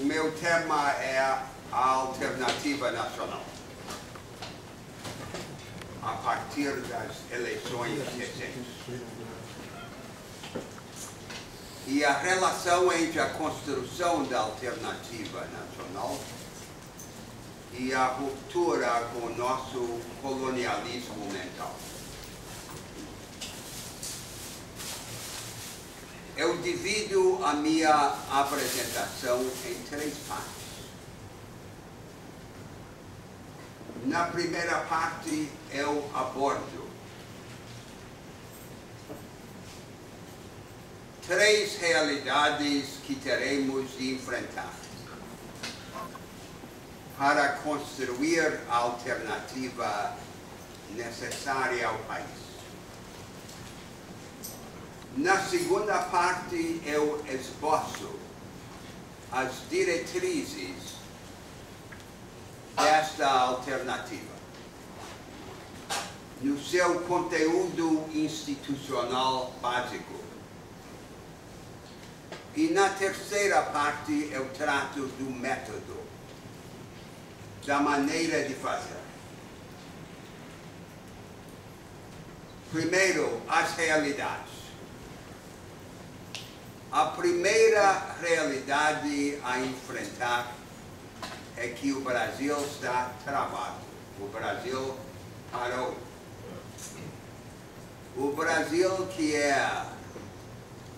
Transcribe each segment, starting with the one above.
O meu tema é a alternativa nacional, a partir das eleições recentes. E a relação entre a construção da alternativa nacional e a ruptura com o nosso colonialismo mental. Eu divido a minha apresentação em 3 partes. Na primeira parte, eu abordo 3 realidades que teremos de enfrentar para construir a alternativa necessária ao país. Na segunda parte, eu esboço as diretrizes desta alternativa, no seu conteúdo institucional básico. E na terceira parte, eu trato do método, da maneira de fazer. Primeiro, as realidades. A primeira realidade a enfrentar é que o Brasil está travado. O Brasil parou. O Brasil, que é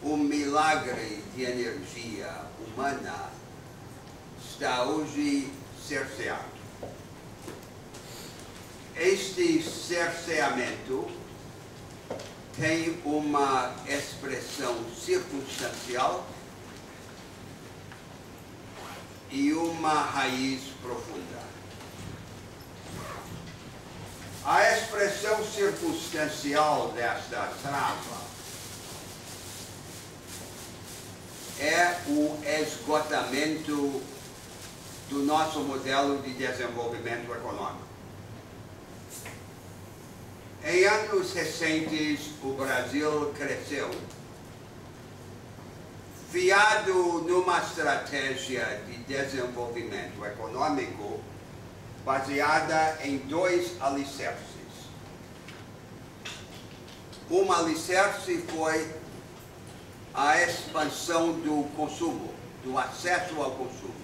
um milagre de energia humana, está hoje cerceado. Este cerceamento tem uma expressão circunstancial e uma raiz profunda. A expressão circunstancial desta trava é o esgotamento do nosso modelo de desenvolvimento econômico. Em anos recentes, o Brasil cresceu, fiado numa estratégia de desenvolvimento econômico baseada em 2 alicerces. Um alicerce foi a expansão do consumo, do acesso ao consumo,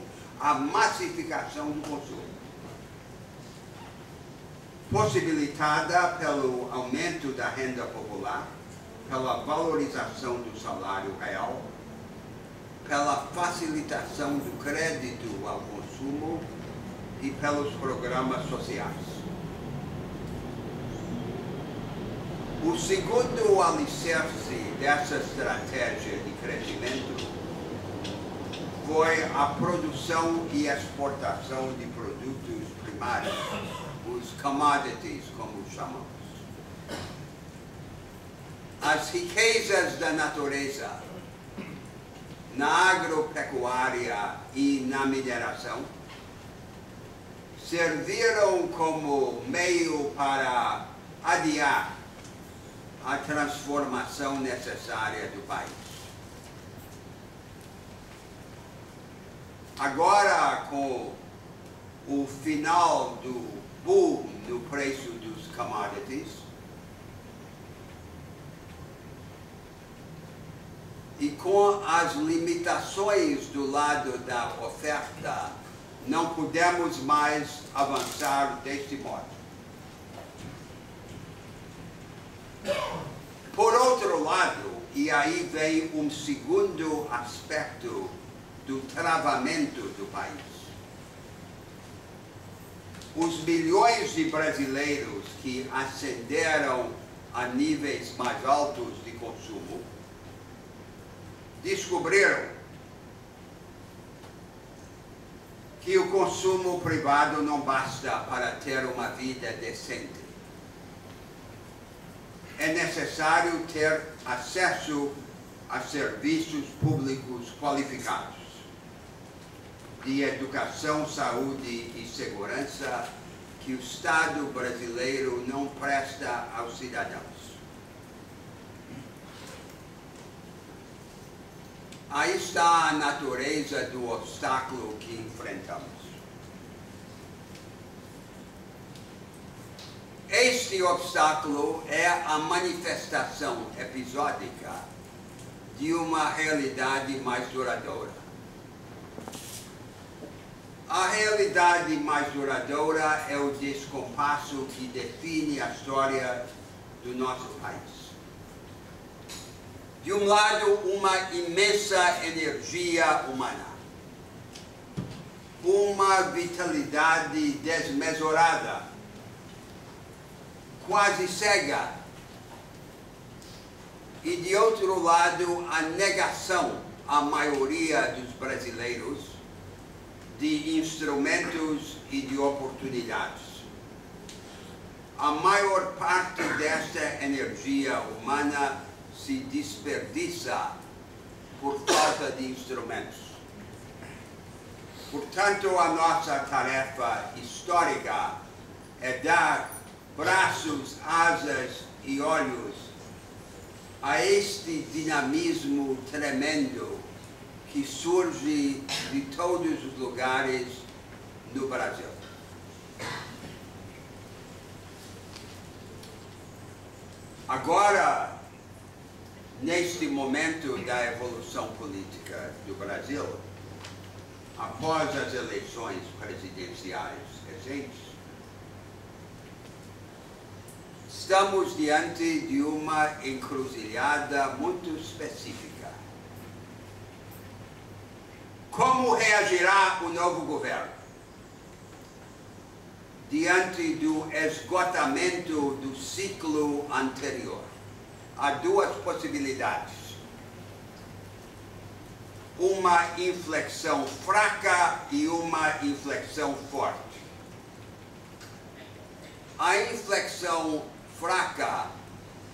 a massificação do consumo, possibilitada pelo aumento da renda popular, pela valorização do salário real, pela facilitação do crédito ao consumo e pelos programas sociais. O segundo alicerce dessa estratégia de crescimento foi a produção e exportação de produtos primários, os commodities, como chamamos. As riquezas da natureza, na agropecuária e na mineração, serviram como meio para adiar a transformação necessária do país. Agora, com o final do boom no preço dos commodities e com as limitações do lado da oferta, não podemos mais avançar deste modo. Por outro lado, e aí vem um segundo aspecto do travamento do país, os milhões de brasileiros que ascenderam a níveis mais altos de consumo descobriram que o consumo privado não basta para ter uma vida decente. É necessário ter acesso a serviços públicos qualificados de educação, saúde e segurança que o Estado brasileiro não presta aos cidadãos. Aí está a natureza do obstáculo que enfrentamos. Este obstáculo é a manifestação episódica de uma realidade mais duradoura. A realidade mais duradoura é o descompasso que define a história do nosso país. De um lado, uma imensa energia humana, uma vitalidade desmesurada, quase cega. E de outro lado, a negação à maioria dos brasileiros de instrumentos e de oportunidades. A maior parte desta energia humana se desperdiça por falta de instrumentos. Portanto, a nossa tarefa histórica é dar braços, asas e olhos a este dinamismo tremendo que surge de todos os lugares no Brasil. Agora, neste momento da evolução política do Brasil, após as eleições presidenciais recentes, estamos diante de uma encruzilhada muito específica. Como reagirá o novo governo diante do esgotamento do ciclo anterior? Há duas possibilidades. Uma inflexão fraca e uma inflexão forte. A inflexão fraca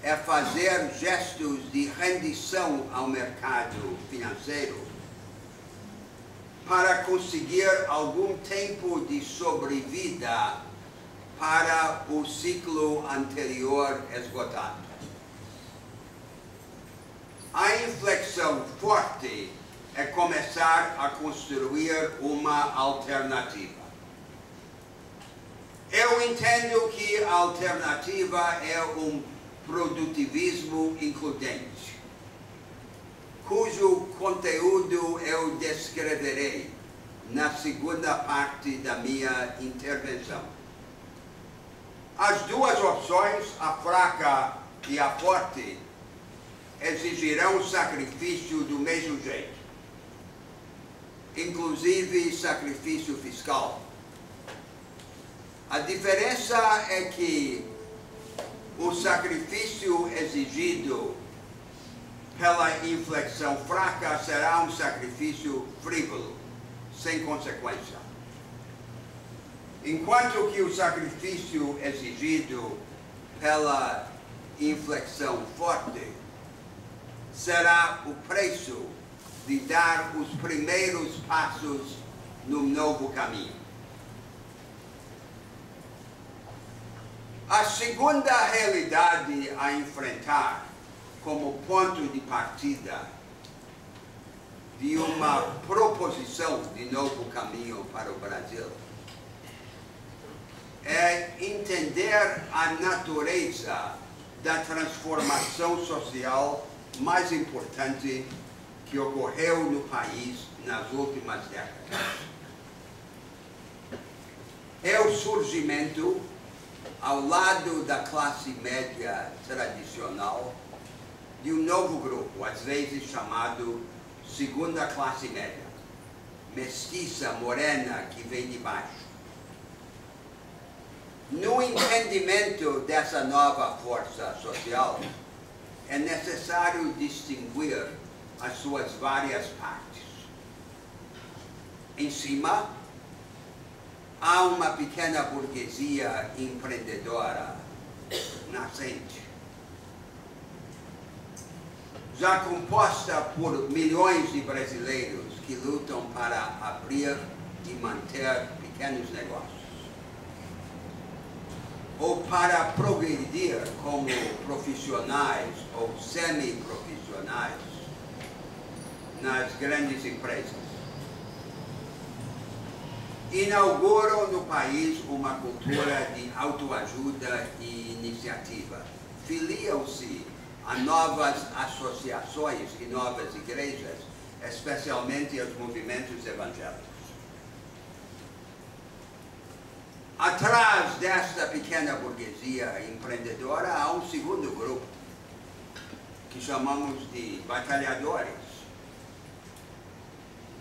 é fazer gestos de rendição ao mercado financeiro para conseguir algum tempo de sobrevida para o ciclo anterior esgotado. A inflexão forte é começar a construir uma alternativa. Eu entendo que a alternativa é um produtivismo includente, cujo conteúdo eu descreverei na segunda parte da minha intervenção. As duas opções, a fraca e a forte, exigirão sacrifício do mesmo jeito, inclusive sacrifício fiscal. A diferença é que o sacrifício exigido pela inflexão fraca será um sacrifício frívolo, sem consequência. Enquanto que o sacrifício exigido pela inflexão forte será o preço de dar os primeiros passos no novo caminho. A segunda realidade a enfrentar como ponto de partida de uma proposição de novo caminho para o Brasil é entender a natureza da transformação social mais importante que ocorreu no país nas últimas décadas. É o surgimento, ao lado da classe média tradicional, de um novo grupo, às vezes chamado segunda classe média, mestiça, morena, que vem de baixo. No entendimento dessa nova força social, é necessário distinguir as suas várias partes. Em cima, há uma pequena burguesia empreendedora nascente, já composta por milhões de brasileiros que lutam para abrir e manter pequenos negócios, ou para progredir como profissionais ou semi-profissionais, nas grandes empresas. Inauguram no país uma cultura de autoajuda e iniciativa. Filiam-se a novas associações e novas igrejas, especialmente aos movimentos evangélicos. Atrás desta pequena burguesia empreendedora há um segundo grupo, que chamamos de batalhadores,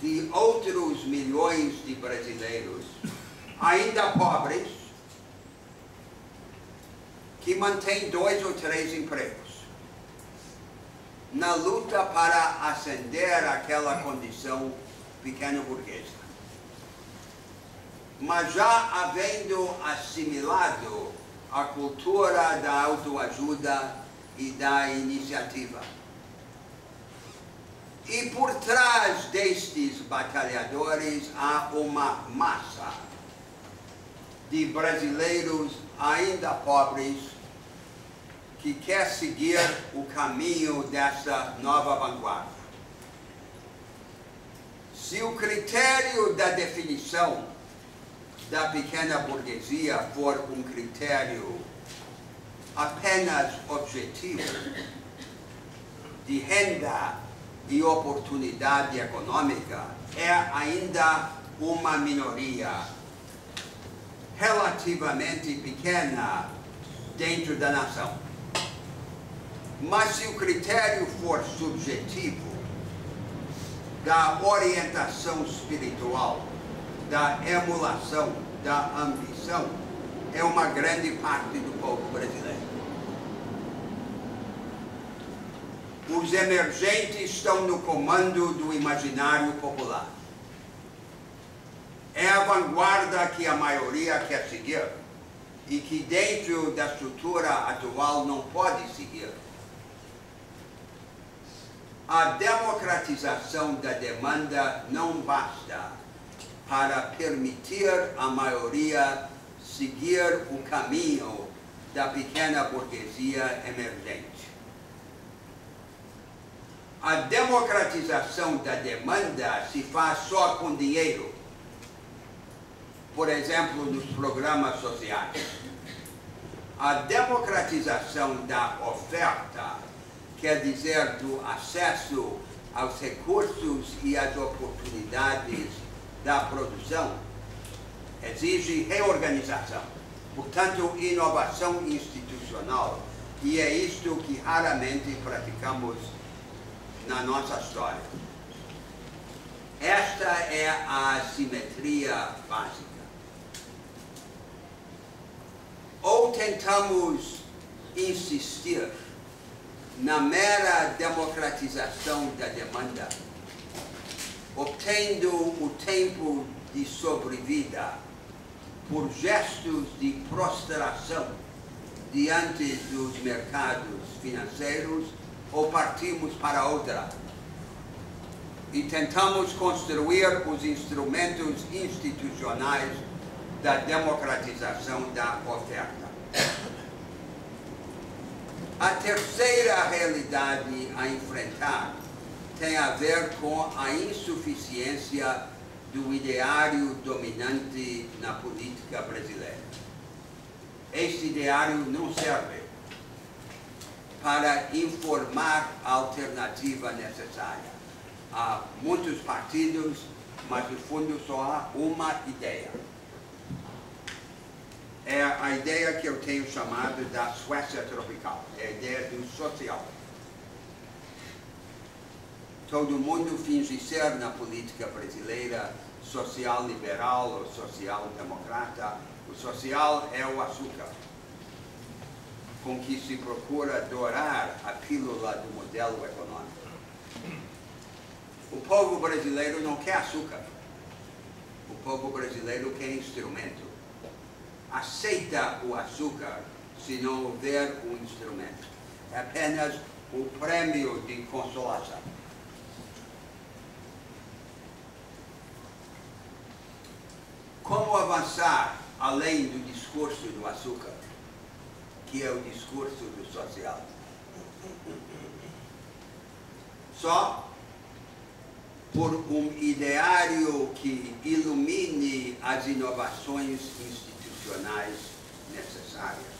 de outros milhões de brasileiros, ainda pobres, que mantêm 2 ou 3 empregos, na luta para ascender àquela condição pequena burguesa. Mas já havendo assimilado a cultura da autoajuda e da iniciativa. E por trás destes batalhadores há uma massa de brasileiros ainda pobres que quer seguir o caminho dessa nova vanguarda. Se o critério da definição da pequena burguesia for um critério apenas objetivo de renda e oportunidade econômica, é ainda uma minoria relativamente pequena dentro da nação. Mas se o critério for subjetivo da orientação espiritual, da emulação, da ambição, é uma grande parte do povo brasileiro. Os emergentes estão no comando do imaginário popular. É a vanguarda que a maioria quer seguir e que dentro da estrutura atual não pode seguir. A democratização da demanda não basta para permitir à maioria seguir o caminho da pequena burguesia emergente. A democratização da demanda se faz só com dinheiro, por exemplo, nos programas sociais. A democratização da oferta, quer dizer, do acesso aos recursos e às oportunidades da produção, exige reorganização, portanto, inovação institucional, e é isto que raramente praticamos na nossa história. Esta é a assimetria básica. Ou tentamos insistir na mera democratização da demanda, obtendo o tempo de sobrevida por gestos de prostração diante dos mercados financeiros, ou partimos para outra e tentamos construir os instrumentos institucionais da democratização da oferta. A terceira realidade a enfrentar tem a ver com a insuficiência do ideário dominante na política brasileira. Este ideário não serve para informar a alternativa necessária. Há muitos partidos, mas no fundo só há uma ideia. É a ideia que eu tenho chamado da Suécia tropical, é a ideia do social. Todo mundo finge ser na política brasileira social-liberal ou social-democrata. O social é o açúcar, com que se procura dourar a pílula do modelo econômico. O povo brasileiro não quer açúcar. O povo brasileiro quer instrumento. Aceita o açúcar se não houver um instrumento. É apenas um prêmio de consolação. Como avançar além do discurso do açúcar, que é o discurso do social? Só por ideário que ilumine as inovações institucionais necessárias.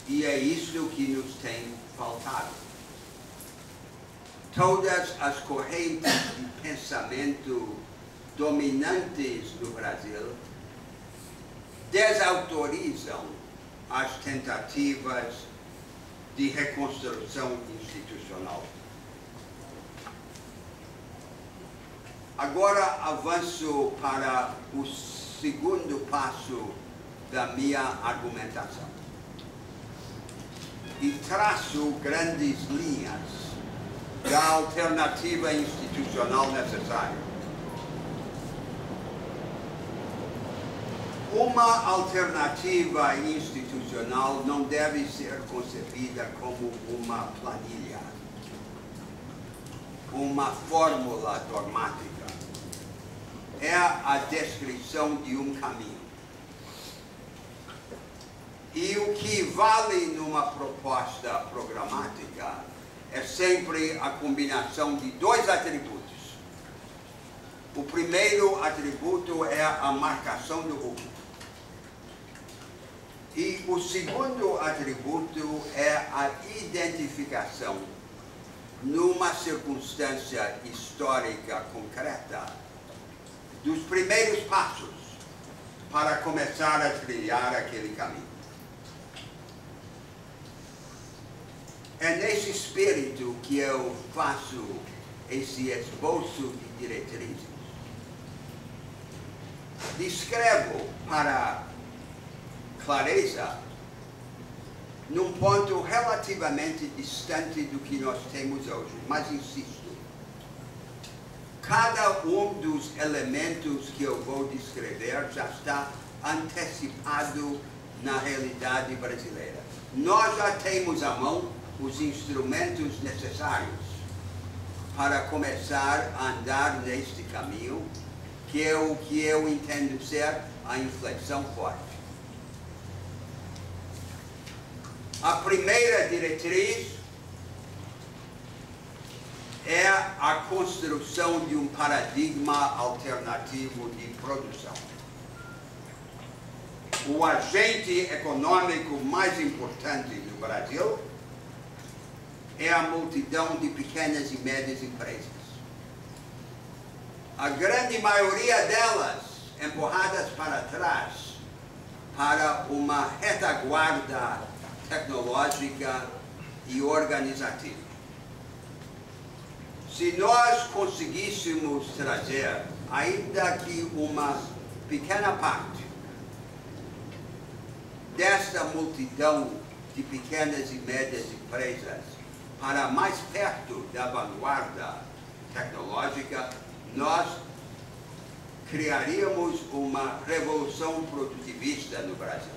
E é isso que nos tem faltado. Todas as correntes de pensamento dominantes no Brasil desautorizam as tentativas de reconstrução institucional. Agora avanço para o segundo passo da minha argumentação e traço grandes linhas da alternativa institucional necessária. Uma alternativa institucional não deve ser concebida como uma planilha, uma fórmula dogmática. É a descrição de um caminho. E o que vale numa proposta programática é sempre a combinação de dois atributos. O primeiro atributo é a marcação do rumo. E o segundo atributo é a identificação, numa circunstância histórica concreta, dos primeiros passos para começar a trilhar aquele caminho. É nesse espírito que eu faço esse esboço de diretrizes. Descrevo para clareza num ponto relativamente distante do que nós temos hoje, mas insisto, cada um dos elementos que eu vou descrever já está antecipado na realidade brasileira. Nós já temos à mão os instrumentos necessários para começar a andar neste caminho, que é o que eu entendo ser a inflexão forte. A primeira diretriz é a construção de um paradigma alternativo de produção. O agente econômico mais importante do Brasil é a multidão de pequenas e médias empresas. A grande maioria delas empurradas para trás para uma retaguarda tecnológica e organizativa. Se nós conseguíssemos trazer, ainda que uma pequena parte desta multidão de pequenas e médias empresas para mais perto da vanguarda tecnológica, nós criaríamos uma revolução produtivista no Brasil.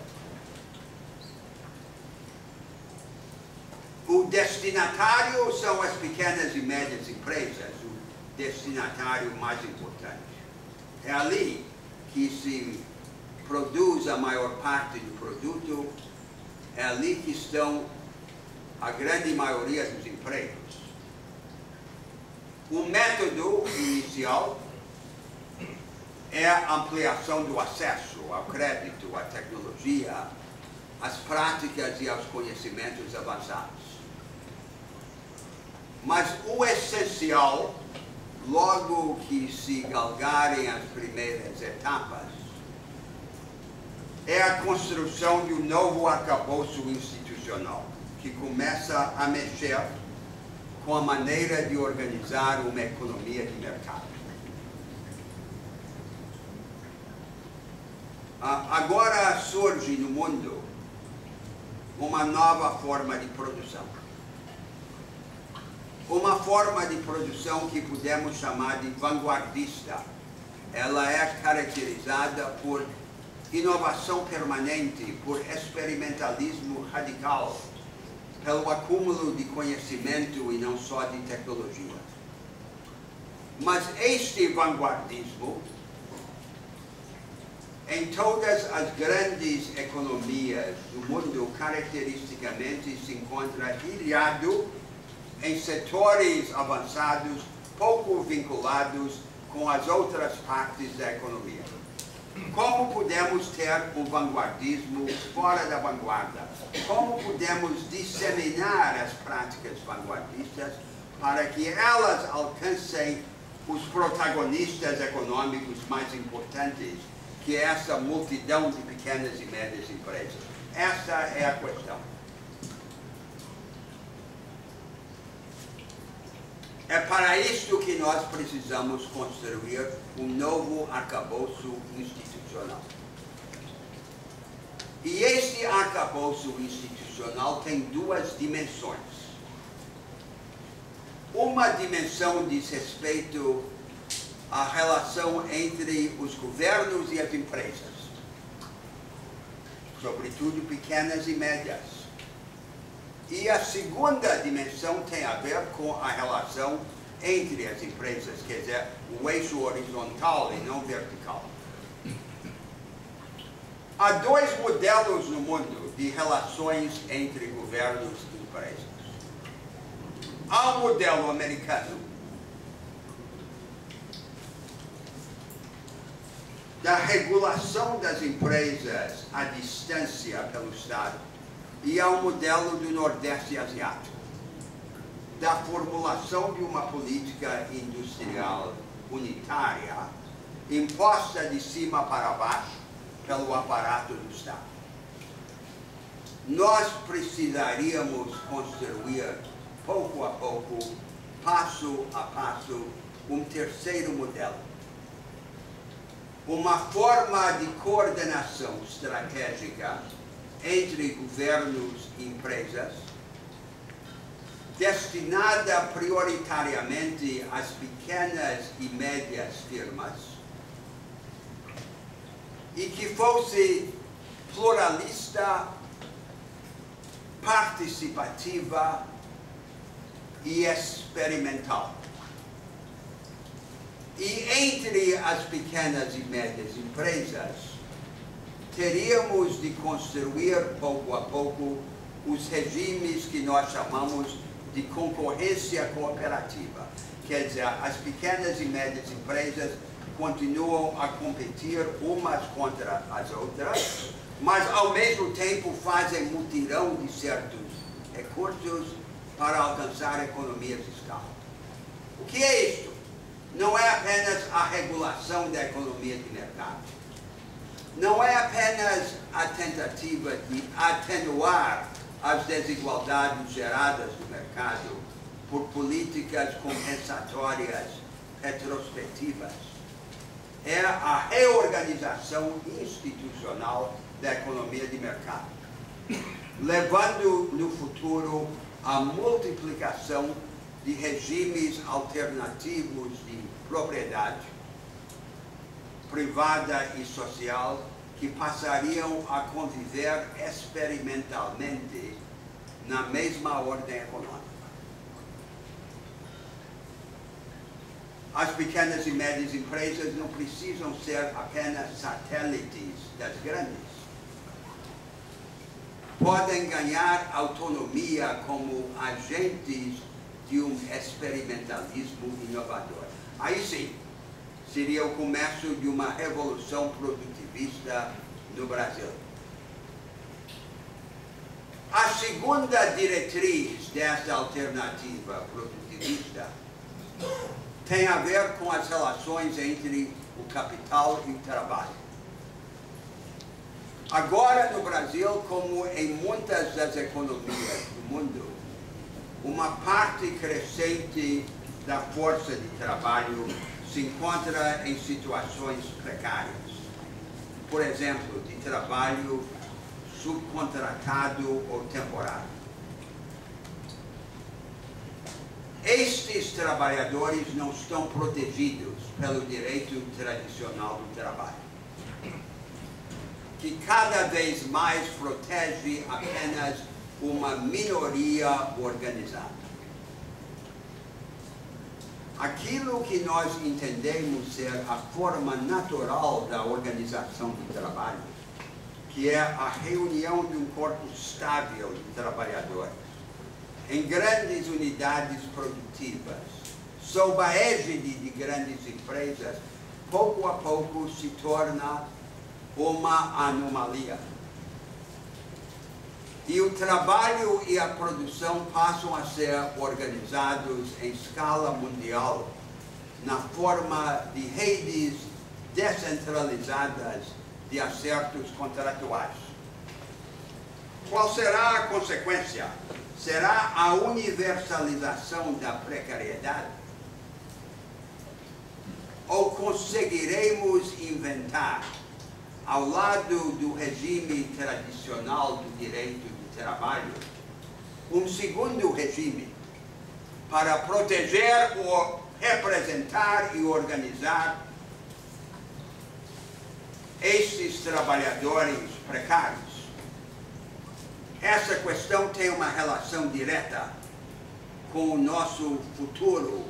O destinatário são as pequenas e médias empresas, o destinatário mais importante. É ali que se produz a maior parte do produto, é ali que estão a grande maioria dos empregos. O método inicial é a ampliação do acesso ao crédito, à tecnologia, às práticas e aos conhecimentos avançados. Mas o essencial, logo que se galgarem as primeiras etapas, é a construção de um novo arcabouço institucional, que começa a mexer com a maneira de organizar uma economia de mercado. Agora surge no mundo uma nova forma de produção. Uma forma de produção que podemos chamar de vanguardista. Ela é caracterizada por inovação permanente, por experimentalismo radical, pelo acúmulo de conhecimento e não só de tecnologia. Mas este vanguardismo, em todas as grandes economias do mundo, caracteristicamente se encontra ilhado em setores avançados pouco vinculados com as outras partes da economia. Como podemos ter um vanguardismo fora da vanguarda? Como podemos disseminar as práticas vanguardistas para que elas alcancem os protagonistas econômicos mais importantes, que é essa multidão de pequenas e médias empresas? Essa é a questão. É para isto que nós precisamos construir um novo arcabouço institucional. E este arcabouço institucional tem duas dimensões. Uma dimensão diz respeito à relação entre os governos e as empresas, sobretudo pequenas e médias. E a segunda dimensão tem a ver com a relação entre as empresas, quer dizer, o eixo horizontal e não vertical. Há dois modelos no mundo de relações entre governos e empresas. Há o modelo americano, da regulação das empresas à distância pelo Estado, e ao modelo do Nordeste Asiático, da formulação de uma política industrial unitária, imposta de cima para baixo pelo aparato do Estado. Nós precisaríamos construir, pouco a pouco, passo a passo, um terceiro modelo. Uma forma de coordenação estratégica entre governos e empresas, destinada prioritariamente às pequenas e médias firmas, e que fosse pluralista, participativa e experimental. E entre as pequenas e médias empresas, teríamos de construir, pouco a pouco, os regimes que nós chamamos de concorrência cooperativa. Quer dizer, as pequenas e médias empresas continuam a competir umas contra as outras, mas ao mesmo tempo fazem mutirão de certos recursos para alcançar economias de escala. O que é isto? Não é apenas a regulação da economia de mercado. Não é apenas a tentativa de atenuar as desigualdades geradas no mercado por políticas compensatórias retrospectivas. É a reorganização institucional da economia de mercado, levando no futuro a multiplicação de regimes alternativos de propriedade privada e social que passariam a conviver experimentalmente na mesma ordem econômica. As pequenas e médias empresas não precisam ser apenas satélites das grandes. Podem ganhar autonomia como agentes de um experimentalismo inovador. Aí sim, seria o começo de uma revolução produtivista no Brasil. A segunda diretriz dessa alternativa produtivista tem a ver com as relações entre o capital e o trabalho. Agora no Brasil, como em muitas das economias do mundo, uma parte crescente da força de trabalho se encontra em situações precárias. Por exemplo, de trabalho subcontratado ou temporário. Estes trabalhadores não estão protegidos pelo direito tradicional do trabalho, que cada vez mais protege apenas uma minoria organizada. Aquilo que nós entendemos ser a forma natural da organização do trabalho, que é a reunião de um corpo estável de trabalhadores em grandes unidades produtivas, sob a égide de grandes empresas, pouco a pouco se torna uma anomalia. E o trabalho e a produção passam a ser organizados em escala mundial, na forma de redes descentralizadas de acertos contratuais. Qual será a consequência? Será a universalização da precariedade? Ou conseguiremos inventar, ao lado do regime tradicional do direito do trabalho, um segundo regime para proteger, ou representar e organizar esses trabalhadores precários? Essa questão tem uma relação direta com o nosso futuro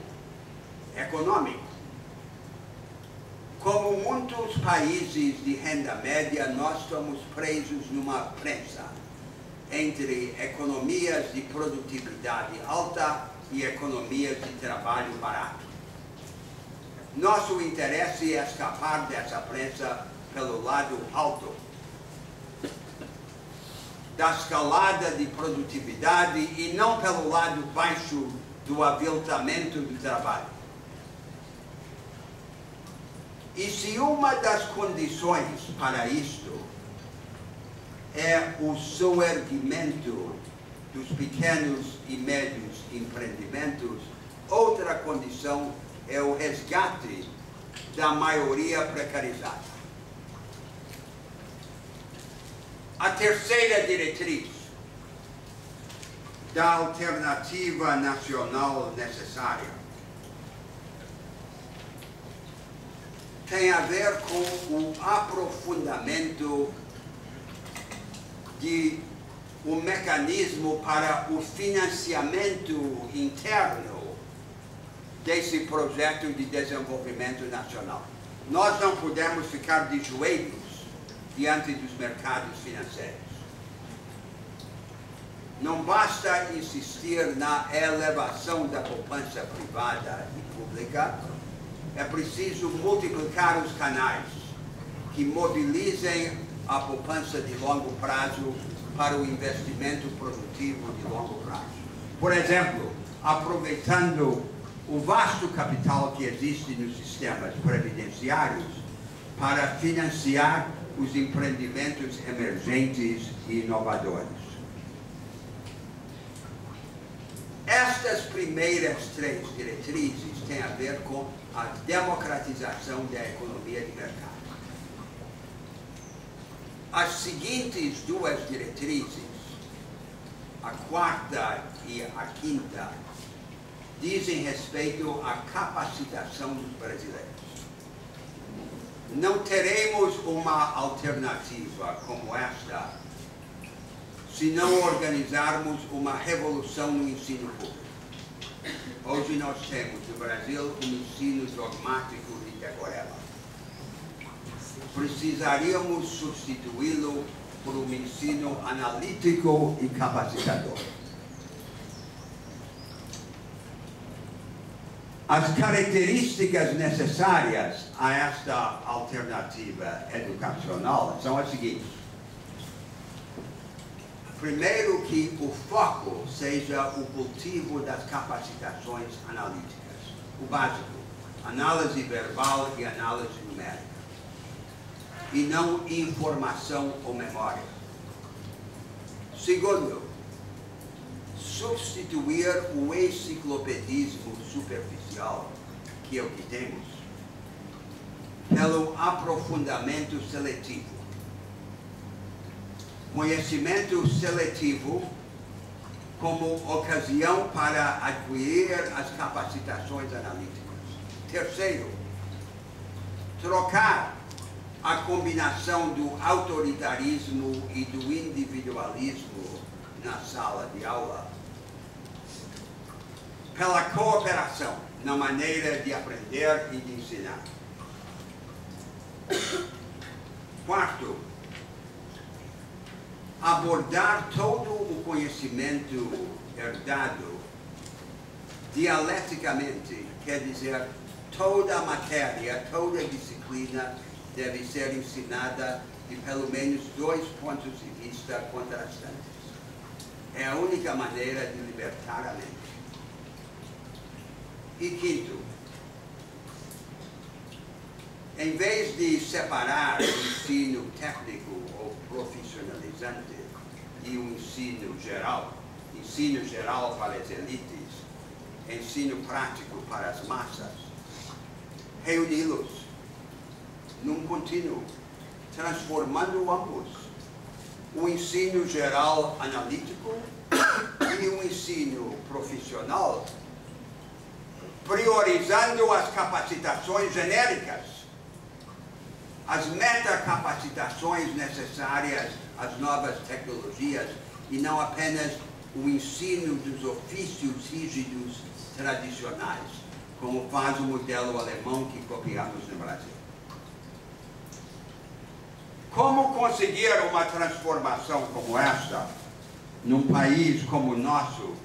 econômico. Como muitos países de renda média, nós estamos presos numa prensa entre economias de produtividade alta e economias de trabalho barato. Nosso interesse é escapar dessa prensa pelo lado alto da escalada de produtividade e não pelo lado baixo do aviltamento do trabalho. E se uma das condições para isto é o soerguimento dos pequenos e médios empreendimentos, outra condição é o resgate da maioria precarizada. A terceira diretriz da alternativa nacional necessária tem a ver com o aprofundamento de um mecanismo para o financiamento interno desse projeto de desenvolvimento nacional. Nós não podemos ficar de joelhos diante dos mercados financeiros. Não basta insistir na elevação da poupança privada e pública, é preciso multiplicar os canais que mobilizem a poupança de longo prazo para o investimento produtivo de longo prazo. Por exemplo, aproveitando o vasto capital que existe nos sistemas previdenciários para financiar os empreendimentos emergentes e inovadores. Estas primeiras três diretrizes têm a ver com a democratização da economia de mercado. As seguintes duas diretrizes, a quarta e a quinta, dizem respeito à capacitação dos brasileiros. Não teremos uma alternativa como esta se não organizarmos uma revolução no ensino público. Hoje nós temos no Brasil um ensino dogmático de decoreba. Precisaríamos substituí-lo por um ensino analítico e capacitador. As características necessárias a esta alternativa educacional são as seguintes. Primeiro, que o foco seja o cultivo das capacitações analíticas. O básico, análise verbal e análise numérica. E não informação ou memória. Segundo, substituir o enciclopedismo superficial, que é o que temos, pelo aprofundamento seletivo. Conhecimento seletivo como ocasião para adquirir as capacitações analíticas. Terceiro, trocar a combinação do autoritarismo e do individualismo na sala de aula pela cooperação na maneira de aprender e de ensinar. Quarto, abordar todo o conhecimento herdado Dialeticamente, quer dizer, toda matéria, toda disciplina deve ser ensinada de pelo menos 2 pontos de vista contrastantes. É a única maneira de libertar a mente. E quinto, em vez de separar o ensino técnico ou profissionalizante e o ensino geral para as elites, ensino prático para as massas, reuni-los num contínuo, transformando ambos, o ensino geral analítico e o ensino profissional, priorizando as capacitações genéricas, as metacapacitações necessárias às novas tecnologias e não apenas o ensino dos ofícios rígidos tradicionais, como faz o modelo alemão que copiamos no Brasil. Como conseguir uma transformação como esta, num país como o nosso,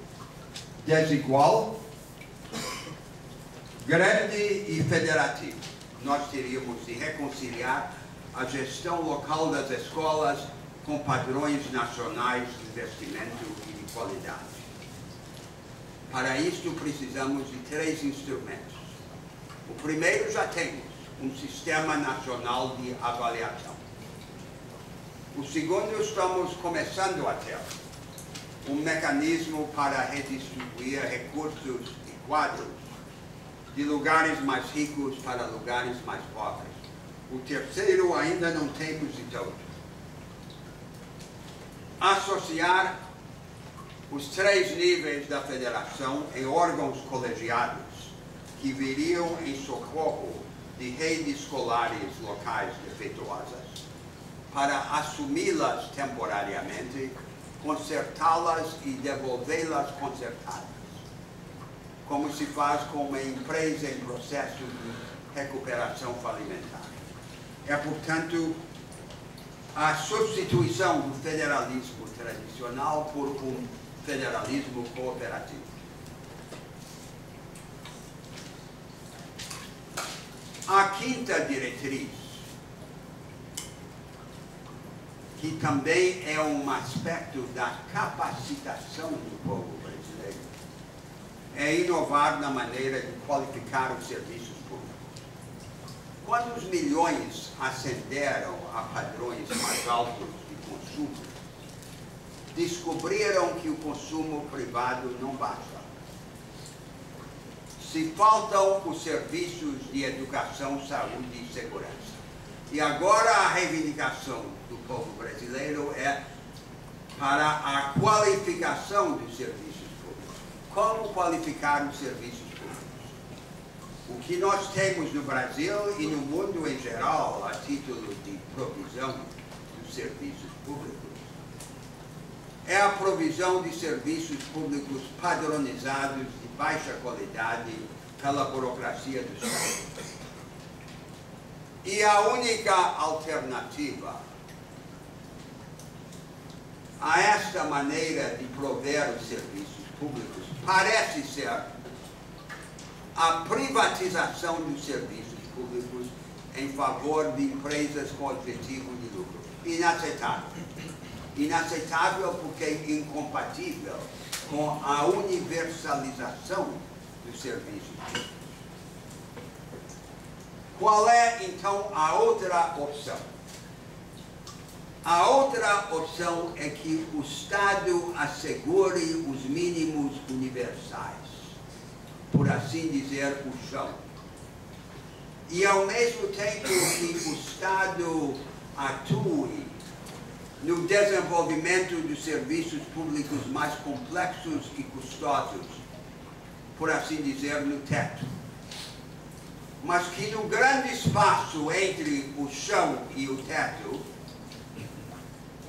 desigual, grande e federativo? Nós teríamos de reconciliar a gestão local das escolas com padrões nacionais de investimento e de qualidade. Para isto, precisamos de 3 instrumentos. O primeiro já temos, um Sistema Nacional de Avaliação. O segundo, estamos começando a ter, um mecanismo para redistribuir recursos e quadros de lugares mais ricos para lugares mais pobres. O terceiro ainda não temos de todo. Associar os 3 níveis da federação em órgãos colegiados que viriam em socorro de redes escolares locais defeituosas para assumi-las temporariamente, consertá-las e devolvê-las consertadas, como se faz com uma empresa em processo de recuperação falimentar. É, portanto, a substituição do federalismo tradicional por um federalismo cooperativo. A quinta diretriz, que também é um aspecto da capacitação do povo brasileiro, é inovar na maneira de qualificar os serviços públicos. Quando os milhões ascenderam a padrões mais altos de consumo, descobriram que o consumo privado não basta. Se faltam os serviços de educação, saúde e segurança. E agora a reivindicação do povo brasileiro é para a qualificação dos serviços públicos. Como qualificar os serviços públicos? O que nós temos no Brasil e no mundo em geral, a título de provisão dos serviços públicos, é a provisão de serviços públicos padronizados de baixa qualidade pela burocracia do Estado. E a única alternativa a esta maneira de prover os serviços públicos parece ser a privatização dos serviços públicos em favor de empresas com objetivo de lucro. Inaceitável. Inaceitável porque é incompatível com a universalização dos serviços públicos. Qual é, então, a outra opção? A outra opção é que o Estado assegure os mínimos universais, por assim dizer, o chão. E, ao mesmo tempo que o Estado atue no desenvolvimento dos serviços públicos mais complexos e custosos, por assim dizer, no teto. Mas que no grande espaço entre o chão e o teto,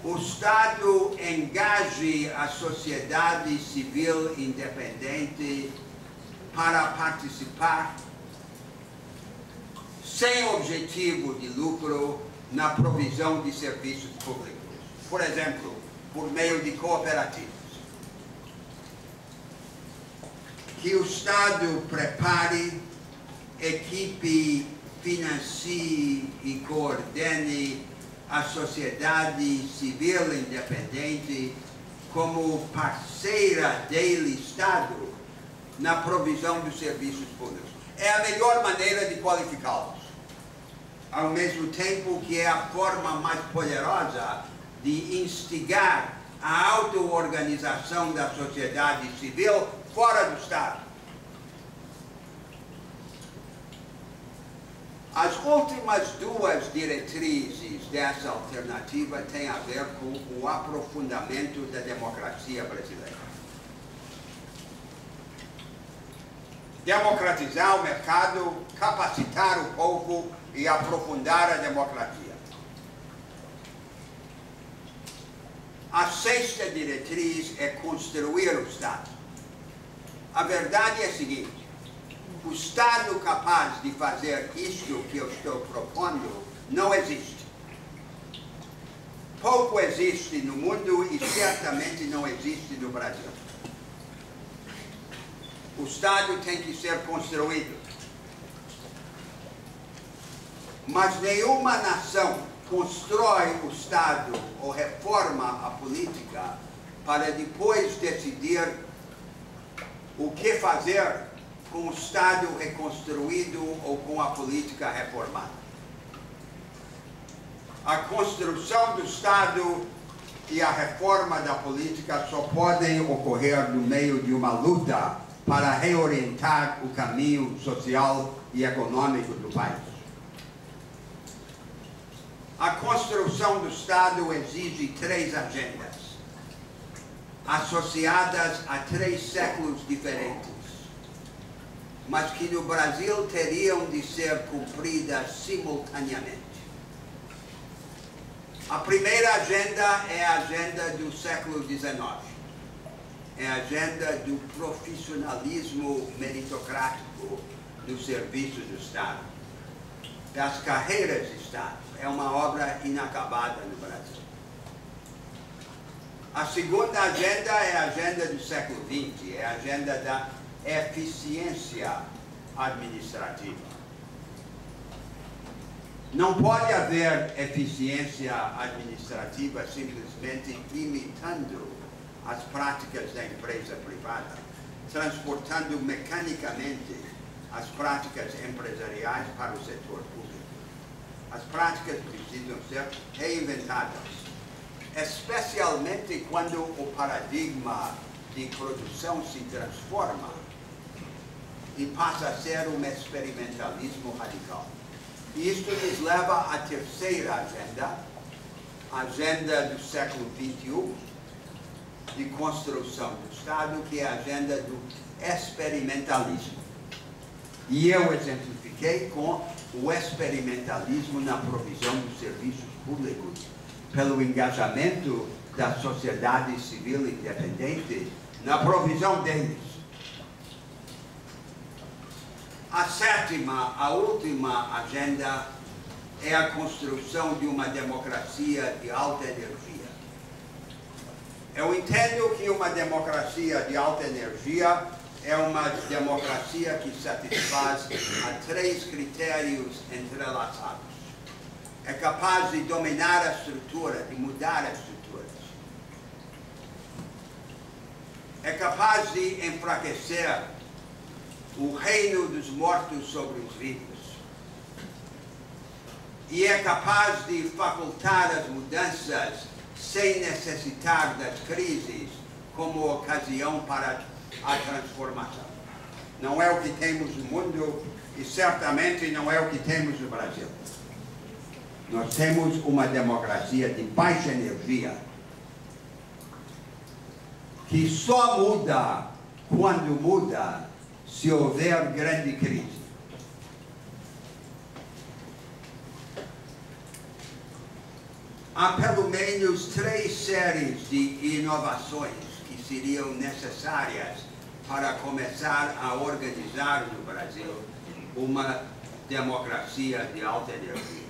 o Estado engaje a sociedade civil independente para participar, sem objetivo de lucro, na provisão de serviços públicos. Por exemplo, por meio de cooperativas. que o Estado prepare, equipe, financie e coordene a sociedade civil independente como parceira dele, Estado, na provisão dos serviços públicos. É a melhor maneira de qualificá-los, ao mesmo tempo que é a forma mais poderosa de instigar a auto-organização da sociedade civil fora do Estado. As últimas duas diretrizes dessa alternativa têm a ver com o aprofundamento da democracia brasileira. Democratizar o mercado, capacitar o povo e aprofundar a democracia. A sexta diretriz é construir o Estado. A verdade é a seguinte: o Estado capaz de fazer isto que eu estou propondo não existe. Pouco existe no mundo e certamente não existe no Brasil. O Estado tem que ser construído. Mas nenhuma nação constrói o Estado ou reforma a política para depois decidir o que fazer com o Estado reconstruído ou com a política reformada. A construção do Estado e a reforma da política só podem ocorrer no meio de uma luta para reorientar o caminho social e econômico do país. A construção do Estado exige três agendas, associadas a 3 séculos diferentes, mas que no Brasil teriam de ser cumpridas simultaneamente. A primeira agenda é a agenda do século XIX. É a agenda do profissionalismo meritocrático do serviço do Estado, das carreiras de Estado. É uma obra inacabada no Brasil. A segunda agenda é a agenda do século XX, é a agenda da eficiência administrativa. Não pode haver eficiência administrativa simplesmente imitando as práticas da empresa privada, transportando mecanicamente as práticas empresariais para o setor público. As práticas precisam ser reinventadas, especialmente quando o paradigma de produção se transforma e passa a ser um experimentalismo radical. E isto nos leva à terceira agenda, a agenda do século XXI, de construção do Estado, que é a agenda do experimentalismo. E eu exemplifiquei com o experimentalismo na provisão dos serviços públicos, pelo engajamento da sociedade civil independente na provisão deles. A sétima, a última agenda é a construção de uma democracia de alta energia. Eu entendo que uma democracia de alta energia é uma democracia que satisfaz a 3 critérios entrelaçados. É capaz de dominar a estrutura, de mudar as estruturas. É capaz de enfraquecer o reino dos mortos sobre os vivos. E é capaz de facultar as mudanças sem necessitar das crises como ocasião para a transformação. Não é o que temos no mundo e certamente não é o que temos no Brasil. Nós temos uma democracia de baixa energia que só muda quando muda se houver grande crise. Há pelo menos 3 séries de inovações que seriam necessárias para começar a organizar no Brasil uma democracia de alta energia.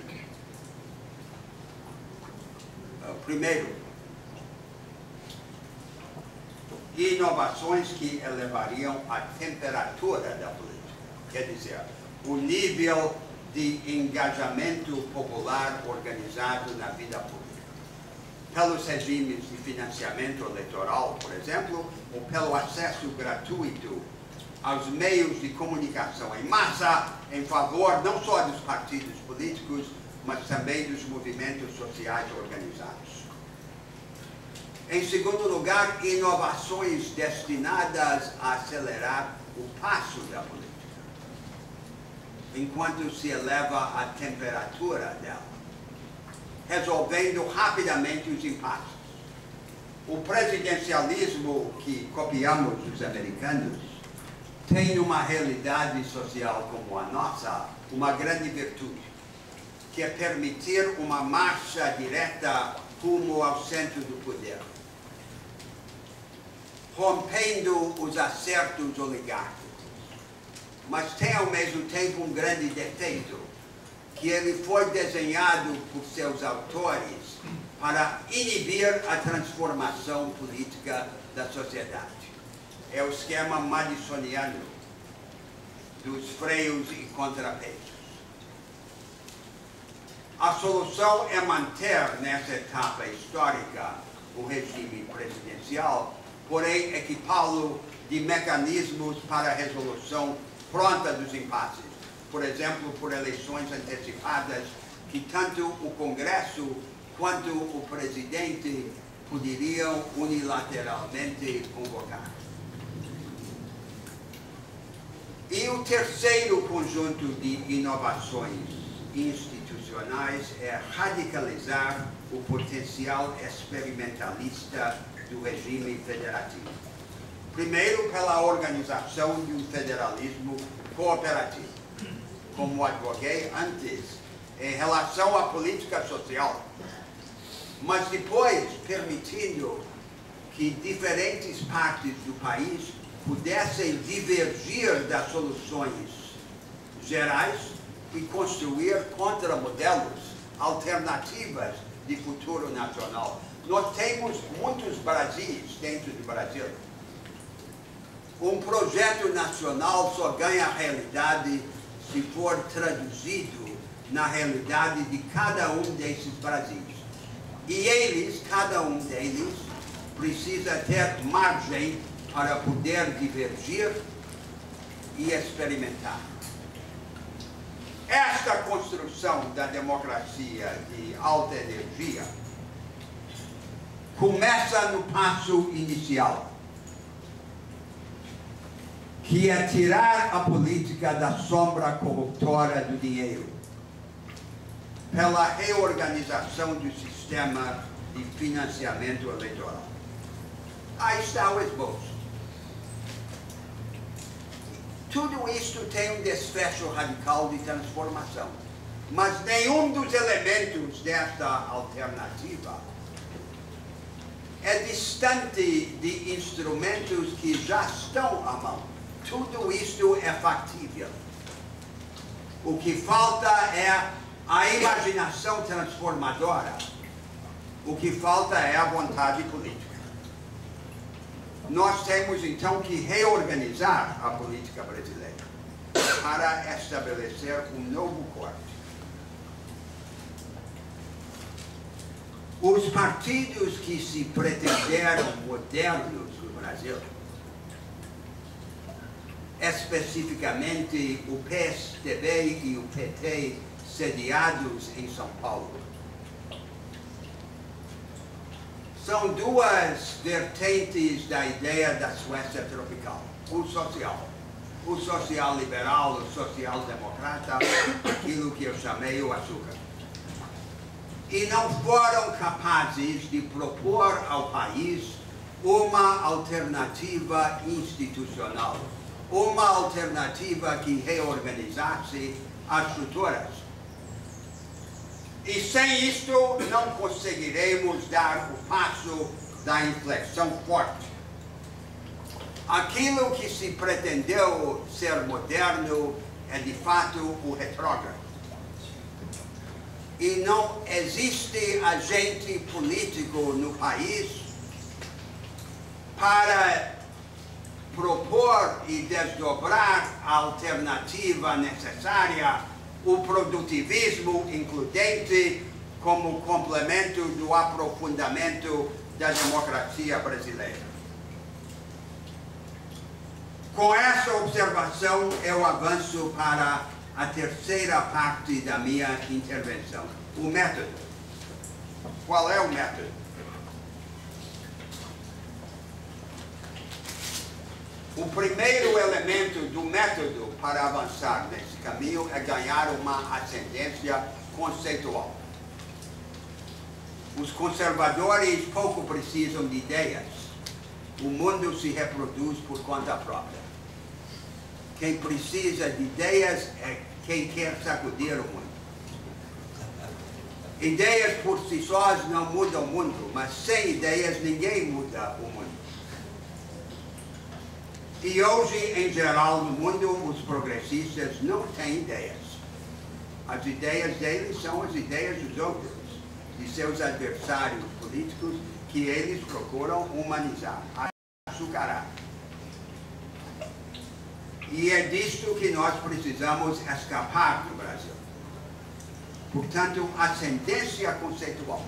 Primeiro, e inovações que elevariam a temperatura da política. Quer dizer, o nível de engajamento popular organizado na vida pública. Pelos regimes de financiamento eleitoral, por exemplo, ou pelo acesso gratuito aos meios de comunicação em massa, em favor não só dos partidos políticos, mas também dos movimentos sociais organizados. Em segundo lugar, inovações destinadas a acelerar o passo da política, enquanto se eleva a temperatura dela, resolvendo rapidamente os impasses. O presidencialismo que copiamos dos americanos tem numa realidade social como a nossa uma grande virtude, que é permitir uma marcha direta rumo ao centro do poder, rompendo os acertos oligárquicos. Mas tem ao mesmo tempo um grande defeito, que ele foi desenhado por seus autores para inibir a transformação política da sociedade. É o esquema madisoniano dos freios e contrapesos. A solução é manter nessa etapa histórica o regime presidencial, porém equipá-lo de mecanismos para a resolução pronta dos impasses, por exemplo, por eleições antecipadas que tanto o Congresso quanto o presidente poderiam unilateralmente convocar. E o terceiro conjunto de inovações institucionais é radicalizar o potencial experimentalista do regime federativo. Primeiro, pela organização de um federalismo cooperativo, como advoguei antes, em relação à política social, mas depois permitindo que diferentes partes do país pudessem divergir das soluções gerais e construir contramodelos, alternativas de futuro nacional. Nós temos muitos Brasis dentro do Brasil. Um projeto nacional só ganha realidade se for traduzido na realidade de cada um desses Brasis. E eles, cada um deles, precisa ter margem para poder divergir e experimentar. Esta construção da democracia de alta energia começa no passo inicial, que é tirar a política da sombra corruptora do dinheiro, pela reorganização do sistema de financiamento eleitoral. Aí está o esboço. Tudo isto tem um desfecho radical de transformação, mas nenhum dos elementos desta alternativa é distante de instrumentos que já estão à mão. Tudo isto é factível. O que falta é a imaginação transformadora. O que falta é a vontade política. Nós temos então que reorganizar a política brasileira para estabelecer um novo corte. Os partidos que se pretenderam modernos no Brasil, especificamente o PSDB e o PT sediados em São Paulo, são duas vertentes da ideia da Suécia tropical. O social liberal, o social democrata, aquilo que eu chamei o açúcar. E não foram capazes de propor ao país uma alternativa institucional, uma alternativa que reorganizasse as estruturas. E sem isto não conseguiremos dar o passo da inflexão forte. Aquilo que se pretendeu ser moderno é de fato o retrógrado. E não existe agente político no país para propor e desdobrar a alternativa necessária, o produtivismo includente como complemento do aprofundamento da democracia brasileira. Com essa observação, eu avanço para a terceira parte da minha intervenção, o método. Qual é o método? O primeiro elemento do método para avançar nesse caminho é ganhar uma ascendência conceitual. Os conservadores pouco precisam de ideias. O mundo se reproduz por conta própria. Quem precisa de ideias é quem quer sacudir o mundo. Ideias por si sós não mudam o mundo, mas sem ideias ninguém muda o mundo. E hoje, em geral, no mundo, os progressistas não têm ideias. As ideias deles são as ideias dos outros, de seus adversários políticos, que eles procuram humanizar, açucarar. E é disto que nós precisamos escapar no Brasil. Portanto, ascendência conceitual.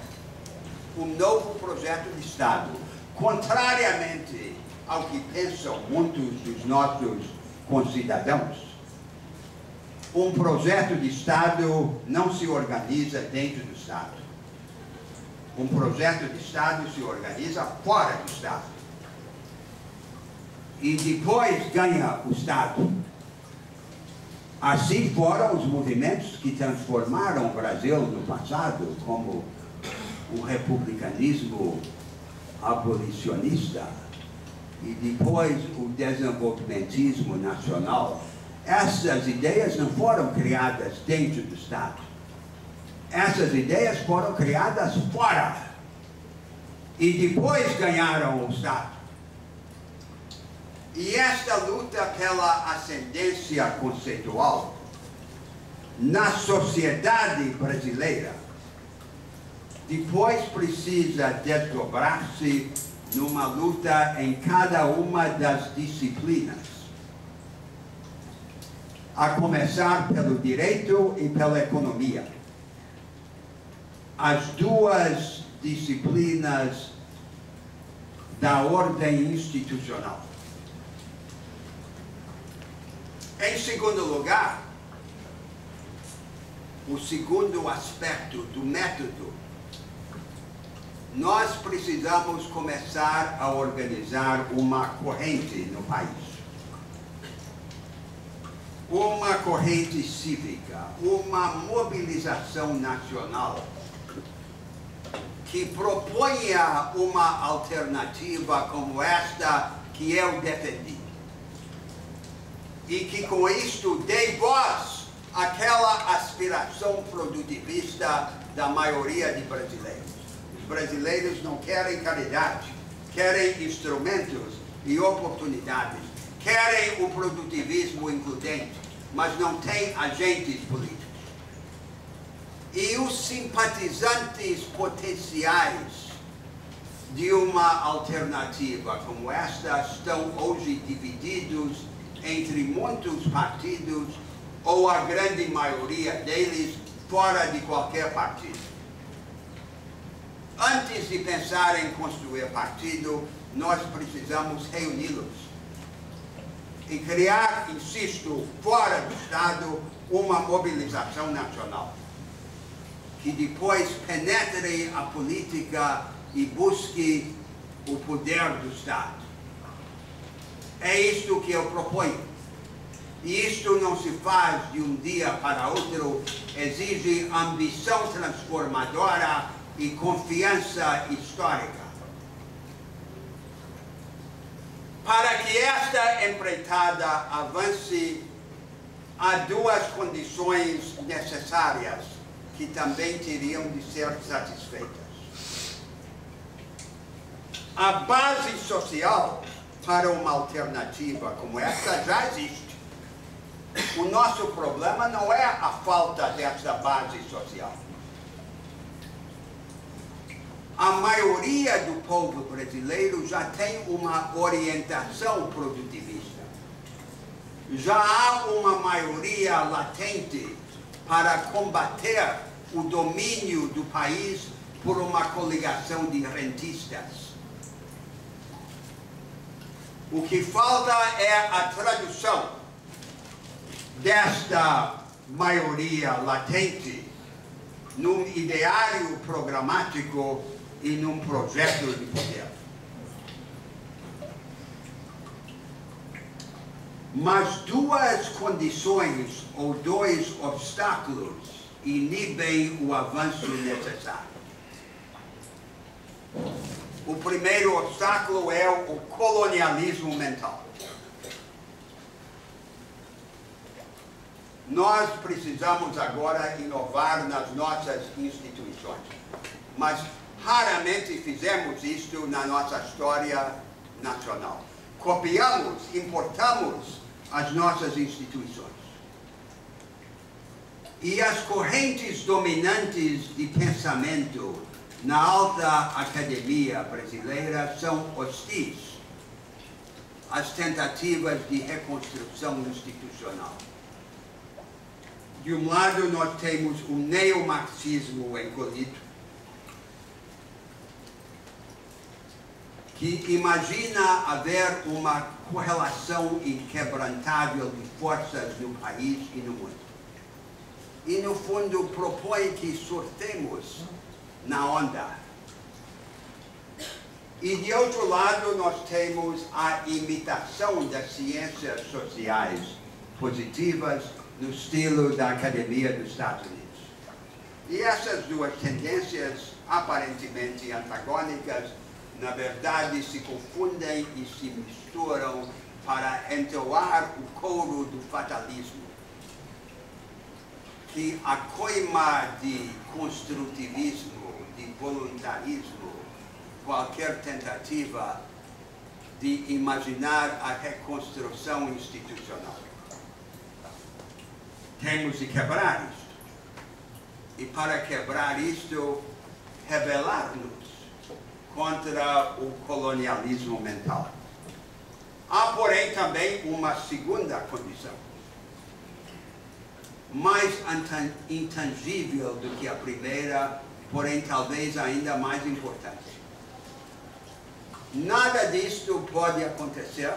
Um novo projeto de Estado, contrariamente ao que pensam muitos dos nossos concidadãos, um projeto de Estado não se organiza dentro do Estado. Um projeto de Estado se organiza fora do Estado. E depois ganha o Estado. Assim foram os movimentos que transformaram o Brasil no passado, como o republicanismo abolicionista e depois o desenvolvimentismo nacional. Essas ideias não foram criadas dentro do Estado. Essas ideias foram criadas fora. E depois ganharam o Estado. E esta luta pela ascendência conceitual na sociedade brasileira depois precisa desdobrar-se numa luta em cada uma das disciplinas, a começar pelo direito e pela economia. As duas disciplinas da ordem institucional. Em segundo lugar, o segundo aspecto do método, nós precisamos começar a organizar uma corrente no país. Uma corrente cívica, uma mobilização nacional que proponha uma alternativa como esta que eu defendi. E que com isto dê voz àquela aspiração produtivista da maioria de brasileiros. Os brasileiros não querem caridade, querem instrumentos e oportunidades, querem o produtivismo includente, mas não têm agentes políticos. E os simpatizantes potenciais de uma alternativa como esta estão hoje divididos entre muitos partidos ou a grande maioria deles fora de qualquer partido. Antes de pensar em construir partido, nós precisamos reuni-los e criar, insisto, fora do Estado, uma mobilização nacional que depois penetre a política e busque o poder do Estado. É isto que eu proponho. E isto não se faz de um dia para outro, exige ambição transformadora e confiança histórica. Para que esta empreitada avance, há duas condições necessárias que também teriam de ser satisfeitas. A base social para uma alternativa como esta já existe. O nosso problema não é a falta dessa base social. a maioria do povo brasileiro já tem uma orientação produtivista. Já há uma maioria latente para combater o domínio do país por uma coligação de rentistas. O que falta é a tradução desta maioria latente num ideário programático e num projeto de poder. Mas duas condições ou dois obstáculos inibem o avanço necessário. O primeiro obstáculo é o colonialismo mental. Nós precisamos agora inovar nas nossas instituições, mas raramente fizemos isto na nossa história nacional. Copiamos, importamos as nossas instituições. E as correntes dominantes de pensamento na alta academia brasileira são hostis às tentativas de reconstrução institucional. De um lado, nós temos o neomarxismo encolhido, que imagina haver uma correlação inquebrantável de forças no país e no mundo. E, no fundo, propõe que surfemos na onda. E, de outro lado, nós temos a imitação das ciências sociais positivas no estilo da Academia dos Estados Unidos. E essas duas tendências, aparentemente antagônicas, na verdade se confundem e se misturam para entoar o coro do fatalismo, que a coima de construtivismo, de voluntarismo, qualquer tentativa de imaginar a reconstrução institucional. Temos de quebrar isto. E para quebrar isto, rebelar-nos contra o colonialismo mental. Há, porém, também uma segunda condição, mais intangível do que a primeira, porém talvez ainda mais importante. Nada disto pode acontecer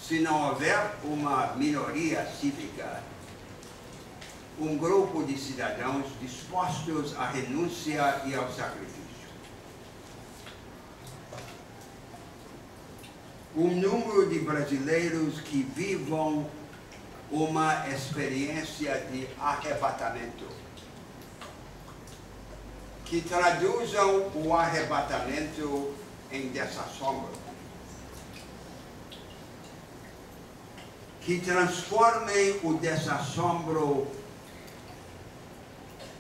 se não houver uma minoria cívica, um grupo de cidadãos dispostos à renúncia e ao sacrifício. Um número de brasileiros que vivam uma experiência de arrebatamento, que traduzam o arrebatamento em desassombro, que transformem o desassombro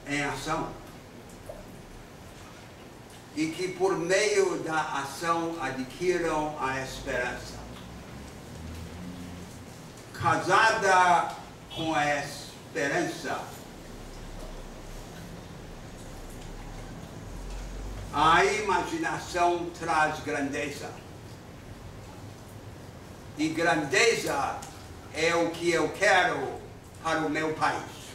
em ação e que por meio da ação adquiram a esperança. Casada com a esperança, a imaginação traz grandeza. E grandeza é o que eu quero para o meu país.